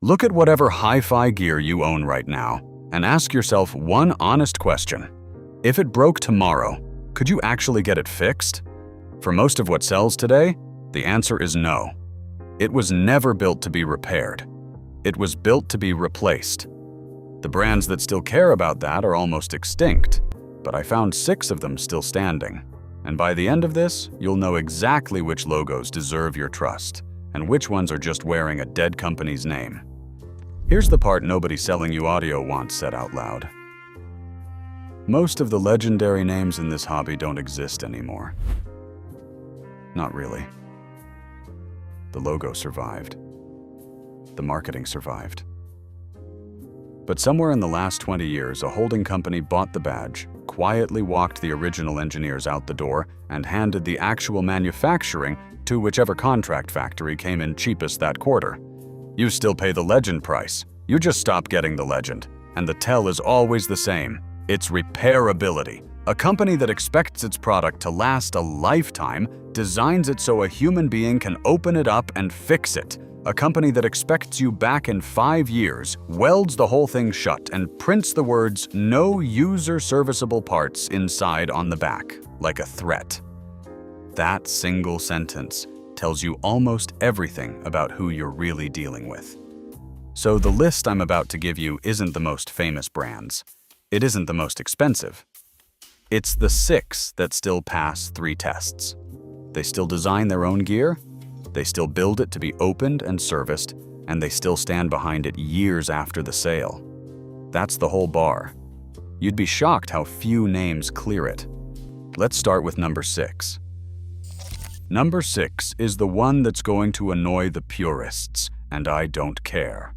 Look at whatever hi-fi gear you own right now and ask yourself one honest question. If it broke tomorrow, could you actually get it fixed? For most of what sells today, the answer is no. It was never built to be repaired. It was built to be replaced. The brands that still care about that are almost extinct, but I found 6 of them still standing. And by the end of this, you'll know exactly which logos deserve your trust and which ones are just wearing a dead company's name. Here's the part nobody selling you audio wants said out loud. Most of the legendary names in this hobby don't exist anymore. Not really. The logo survived. The marketing survived. But somewhere in the last 20 years, a holding company bought the badge, quietly walked the original engineers out the door, and handed the actual manufacturing to whichever contract factory came in cheapest that quarter. You still pay the legend price. You just stop getting the legend. And the tell is always the same. It's repairability. A company that expects its product to last a lifetime designs it so a human being can open it up and fix it. A company that expects you back in 5 years, welds the whole thing shut, and prints the words "No user serviceable parts" inside on the back, like a threat. That single sentence tells you almost everything about who you're really dealing with. So the list I'm about to give you isn't the most famous brands. It isn't the most expensive. It's the 6 that still pass 3 tests. They still design their own gear, they still build it to be opened and serviced, and they still stand behind it years after the sale. That's the whole bar. You'd be shocked how few names clear it. Let's start with number 6. Number 6 is the one that's going to annoy the purists, and I don't care.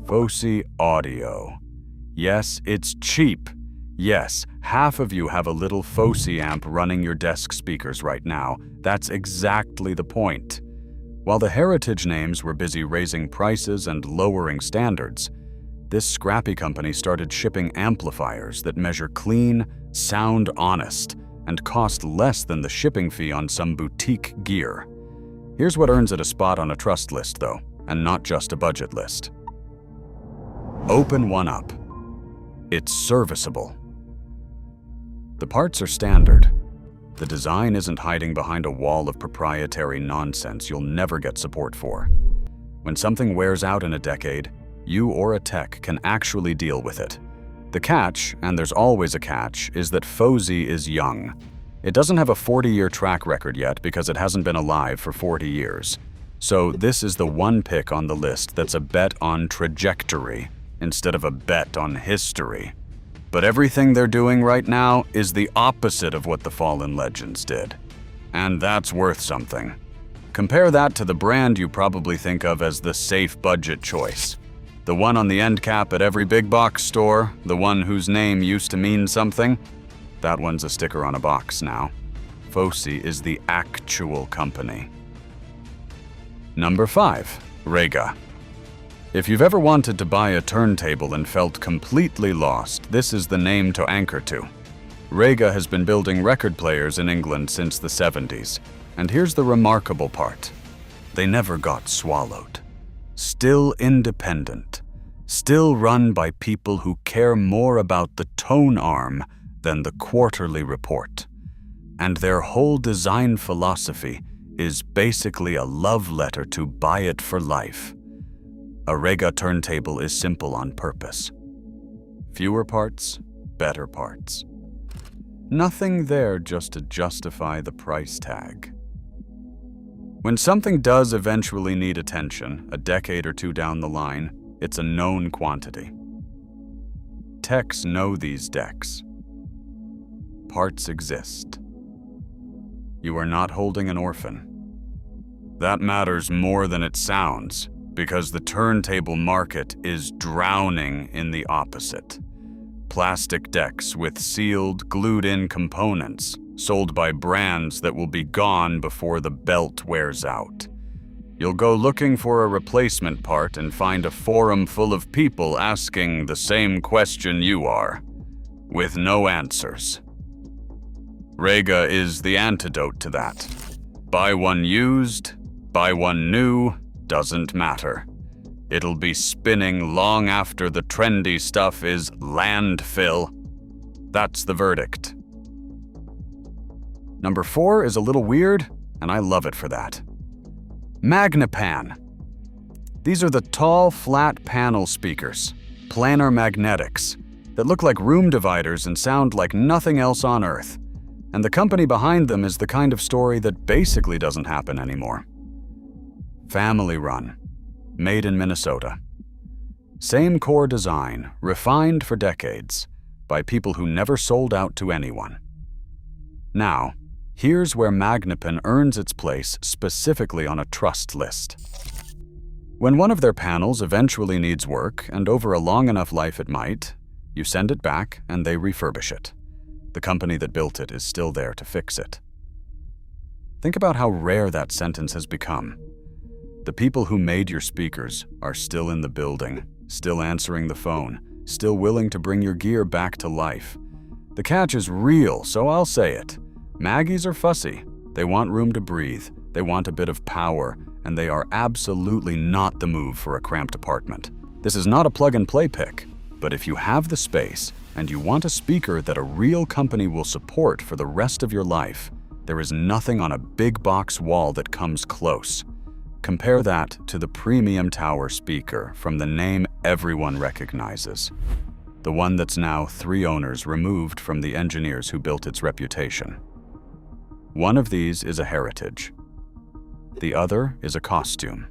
Fosi Audio. Yes, it's cheap. Yes, half of you have a little Fosi amp running your desk speakers right now. That's exactly the point. While the heritage names were busy raising prices and lowering standards, this scrappy company started shipping amplifiers that measure clean, sound honest, and cost less than the shipping fee on some boutique gear. Here's what earns it a spot on a trust list, though, and not just a budget list. Open one up. It's serviceable. The parts are standard. The design isn't hiding behind a wall of proprietary nonsense you'll never get support for. When something wears out in a decade, you or a tech can actually deal with it. The catch, and there's always a catch, is that Fosi is young. It doesn't have a 40-year track record yet because it hasn't been alive for 40 years. So this is the one pick on the list that's a bet on trajectory instead of a bet on history. But everything they're doing right now is the opposite of what the fallen legends did. And that's worth something. Compare that to the brand you probably think of as the safe budget choice. The one on the end cap at every big box store, the one whose name used to mean something. That one's a sticker on a box now. Fosi is the actual company. Number 5, Rega. If you've ever wanted to buy a turntable and felt completely lost, this is the name to anchor to. Rega has been building record players in England since the 70s. And here's the remarkable part. They never got swallowed. Still independent. Still run by people who care more about the tone arm than the quarterly report. And their whole design philosophy is basically a love letter to buy it for life. A Rega turntable is simple on purpose. Fewer parts, better parts. Nothing there just to justify the price tag. When something does eventually need attention, a decade or 2 down the line, it's a known quantity. Techs know these decks. Parts exist. You are not holding an orphan. That matters more than it sounds, because the turntable market is drowning in the opposite. Plastic decks with sealed, glued-in components, sold by brands that will be gone before the belt wears out. You'll go looking for a replacement part and find a forum full of people asking the same question you are, with no answers. Rega is the antidote to that. Buy one used, buy one new, doesn't matter. It'll be spinning long after the trendy stuff is landfill. That's the verdict. Number 4 is a little weird, and I love it for that. Magnepan. These are the tall, flat panel speakers, planar magnetics, that look like room dividers and sound like nothing else on Earth. And the company behind them is the kind of story that basically doesn't happen anymore. Family run, made in Minnesota. Same core design, refined for decades, by people who never sold out to anyone. Now, here's where Magnepan earns its place specifically on a trust list. When one of their panels eventually needs work, and over a long enough life it might, you send it back and they refurbish it. The company that built it is still there to fix it. Think about how rare that sentence has become. The people who made your speakers are still in the building, still answering the phone, still willing to bring your gear back to life. The catch is real, so I'll say it. Maggies are fussy. They want room to breathe, they want a bit of power, and they are absolutely not the move for a cramped apartment. This is not a plug-and-play pick, but if you have the space and you want a speaker that a real company will support for the rest of your life, there is nothing on a big box wall that comes close. Compare that to the premium tower speaker from the name everyone recognizes. The one that's now 3 owners removed from the engineers who built its reputation. One of these is a heritage. The other is a costume.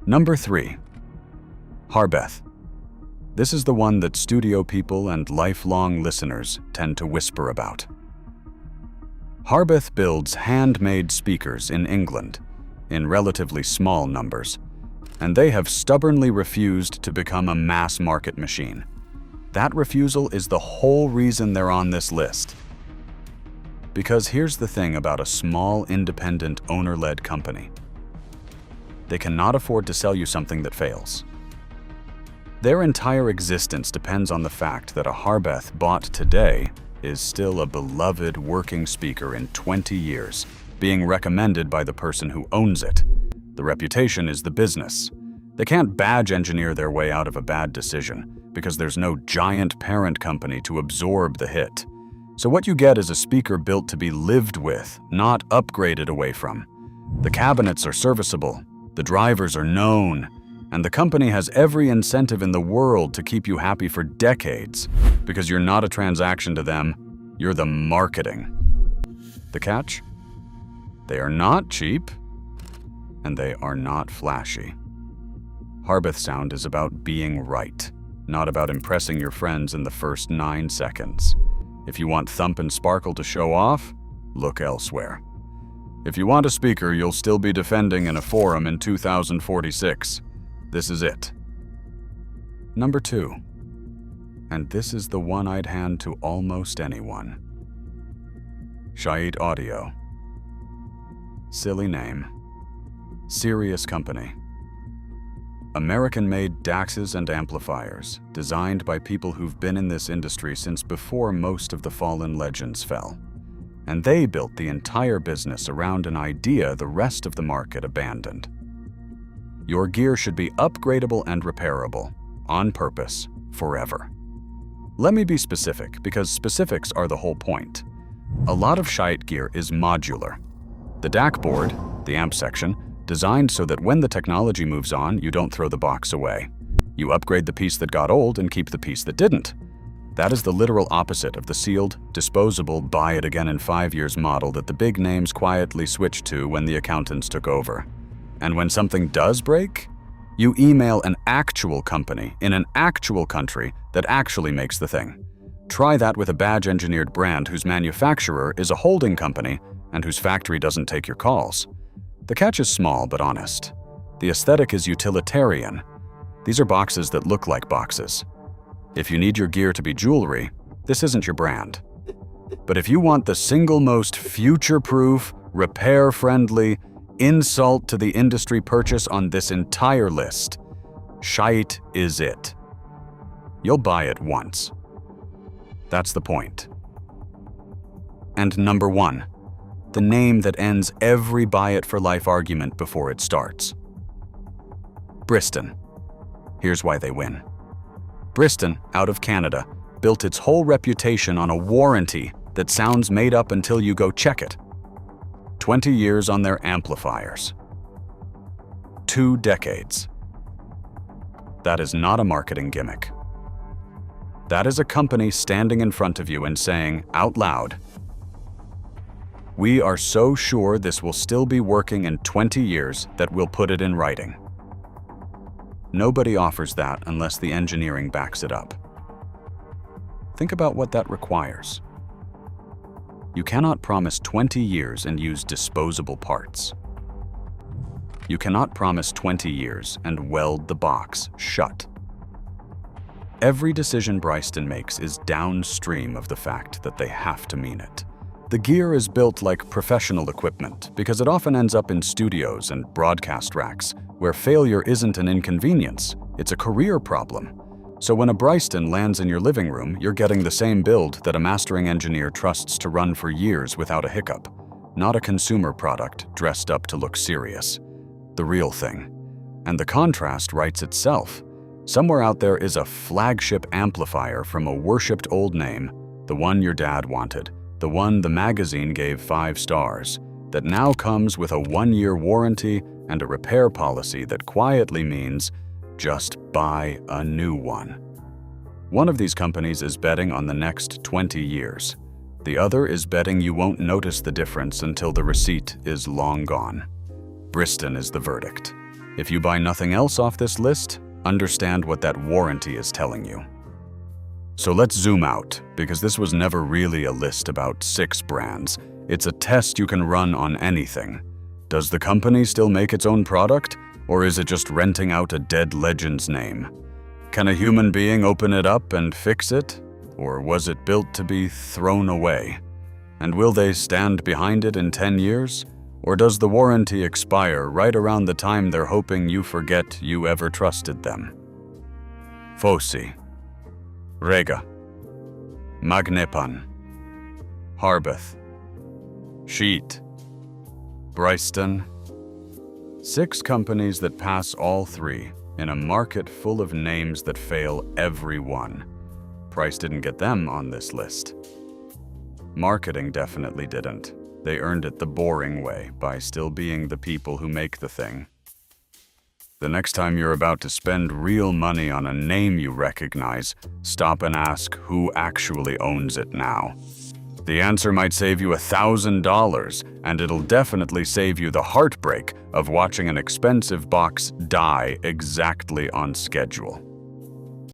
Number 3. Harbeth. This is the one that studio people and lifelong listeners tend to whisper about. Harbeth builds handmade speakers in England, in relatively small numbers, and they have stubbornly refused to become a mass market machine. That refusal is the whole reason they're on this list. Because here's the thing about a small, independent, owner-led company. They cannot afford to sell you something that fails. Their entire existence depends on the fact that a Harbeth bought today is still a beloved working speaker in 20 years, being recommended by the person who owns it. The reputation is the business. They can't badge engineer their way out of a bad decision because there's no giant parent company to absorb the hit. So what you get is a speaker built to be lived with, not upgraded away from. The cabinets are serviceable, the drivers are known, and the company has every incentive in the world to keep you happy for decades, because you're not a transaction to them, you're the marketing. The catch? They are not cheap, and they are not flashy. Harbeth sound is about being right, not about impressing your friends in the first 9 seconds. If you want thump and sparkle to show off, look elsewhere. If you want a speaker you'll still be defending in a forum in 2046, this is it. Number 2. And this is the one I'd hand to almost anyone. Schiit Audio. Silly name. Serious company. American-made DACs and amplifiers, designed by people who've been in this industry since before most of the fallen legends fell. And they built the entire business around an idea the rest of the market abandoned. Your gear should be upgradable and repairable, on purpose, forever. Let me be specific, because specifics are the whole point. A lot of Schiit gear is modular. The DAC board, the amp section, designed so that when the technology moves on, you don't throw the box away. You upgrade the piece that got old and keep the piece that didn't. That is the literal opposite of the sealed, disposable, buy it again in 5 years model that the big names quietly switched to when the accountants took over. And when something does break, you email an actual company in an actual country that actually makes the thing. Try that with a badge-engineered brand whose manufacturer is a holding company and whose factory doesn't take your calls. The catch is small but honest. The aesthetic is utilitarian. These are boxes that look like boxes. If you need your gear to be jewelry, this isn't your brand. But if you want the single most future-proof, repair-friendly, insult to the industry purchase on this entire list, Schiit is it. You'll buy it once. That's the point. And number 1, the name that ends every buy-it-for-life argument before it starts. Bryston. Here's why they win. Bryston, out of Canada, built its whole reputation on a warranty that sounds made up until you go check it. 20 years on their amplifiers. 2 decades. That is not a marketing gimmick. That is a company standing in front of you and saying out loud, "We are so sure this will still be working in 20 years that we'll put it in writing." Nobody offers that unless the engineering backs it up. Think about what that requires. You cannot promise 20 years and use disposable parts. You cannot promise 20 years and weld the box shut. Every decision Bryston makes is downstream of the fact that they have to mean it. The gear is built like professional equipment because it often ends up in studios and broadcast racks where failure isn't an inconvenience, it's a career problem. So when a Bryston lands in your living room, you're getting the same build that a mastering engineer trusts to run for years without a hiccup, not a consumer product dressed up to look serious. The real thing. And the contrast writes itself. Somewhere out there is a flagship amplifier from a worshipped old name, the one your dad wanted, the one the magazine gave 5 stars, that now comes with a 1-year warranty and a repair policy that quietly means just buy a new one. One of these companies is betting on the next 20 years. The other is betting you won't notice the difference until the receipt is long gone. Bryston is the verdict. If you buy nothing else off this list, understand what that warranty is telling you. So let's zoom out, because this was never really a list about 6 brands. It's a test you can run on anything. Does the company still make its own product, or is it just renting out a dead legend's name? Can a human being open it up and fix it, or was it built to be thrown away? And will they stand behind it in 10 years? Or does the warranty expire right around the time they're hoping you forget you ever trusted them? Fosi, Rega, Magnepan, Harbeth, Schiit, Bryston. 6 companies that pass all 3 in a market full of names that fail every one. Price didn't get them on this list. Marketing definitely didn't. They earned it the boring way by still being the people who make the thing. The next time you're about to spend real money on a name you recognize, stop and ask who actually owns it now. The answer might save you $1,000, and it'll definitely save you the heartbreak of watching an expensive box die exactly on schedule.